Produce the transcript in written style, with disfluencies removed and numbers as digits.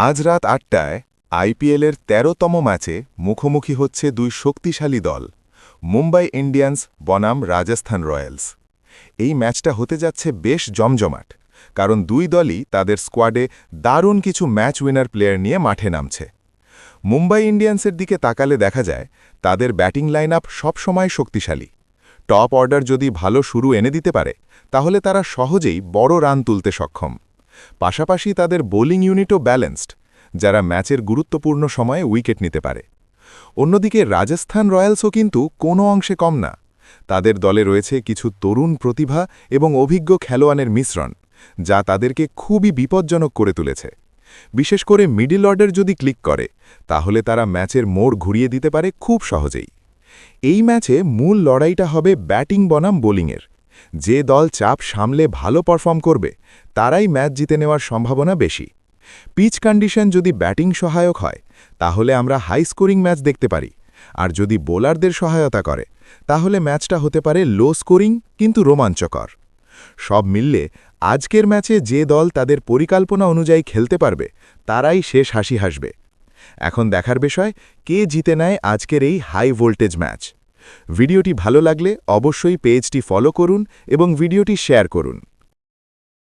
আজ রাত ৮টায় আইপিএলের ১৩তম ম্যাচে মুখোমুখি হচ্ছে দুই শক্তিশালী দল মুম্বাই ইন্ডিয়ান্স বনাম রাজস্থান রয়্যালস। এই ম্যাচটা হতে যাচ্ছে বেশ জমজমাট, কারণ দুই দলই তাদের স্কোয়াডে দারুণ কিছু ম্যাচ উইনার প্লেয়ার নিয়ে মাঠে নামছে। মুম্বাই ইন্ডিয়ান্সের দিকে তাকালে দেখা যায় তাদের ব্যাটিং লাইন আপ সবসময় শক্তিশালী। টপ অর্ডার যদি ভালো শুরু এনে দিতে পারে তাহলে তারা সহজেই বড় রান তুলতে সক্ষম। পাশাপাশি তাদের বোলিং ইউনিটও ব্যালেন্সড, যারা ম্যাচের গুরুত্বপূর্ণ সময়ে উইকেট নিতে পারে। অন্যদিকে রাজস্থান রয়্যালসও কিন্তু কোনো অংশে কম না। তাদের দলে রয়েছে কিছু তরুণ প্রতিভা এবং অভিজ্ঞ খেলোয়াড়ের মিশ্রণ, যা তাদেরকে খুবই বিপজ্জনক করে তুলেছে। বিশেষ করে মিডল অর্ডার যদি ক্লিক করে তাহলে তারা ম্যাচের মোড় ঘুরিয়ে দিতে পারে খুব সহজেই। এই ম্যাচে মূল লড়াইটা হবে ব্যাটিং বনাম বোলিংয়ের। যে দল চাপ সামলে ভালো পারফর্ম করবে তারাই ম্যাচ জিতে নেওয়ার সম্ভাবনা বেশি। পিচ কন্ডিশন যদি ব্যাটিং সহায়ক হয় তাহলে আমরা হাই স্কোরিং ম্যাচ দেখতে পারি, আর যদি বোলারদের সহায়তা করে তাহলে ম্যাচটা হতে পারে লো স্কোরিং কিন্তু রোমাঞ্চকর। সব মিললে আজকের ম্যাচে যে দল তাদের পরিকল্পনা অনুযায়ী খেলতে পারবে তারাই শেষ হাসি হাসবে। এখন দেখার বিষয় কে জিতে নেয় আজকের এই হাই ভোল্টেজ ম্যাচ। ভিডিওটি ভালো লাগলে অবশ্যই পেজটি ফলো করুন এবং ভিডিওটি শেয়ার করুন।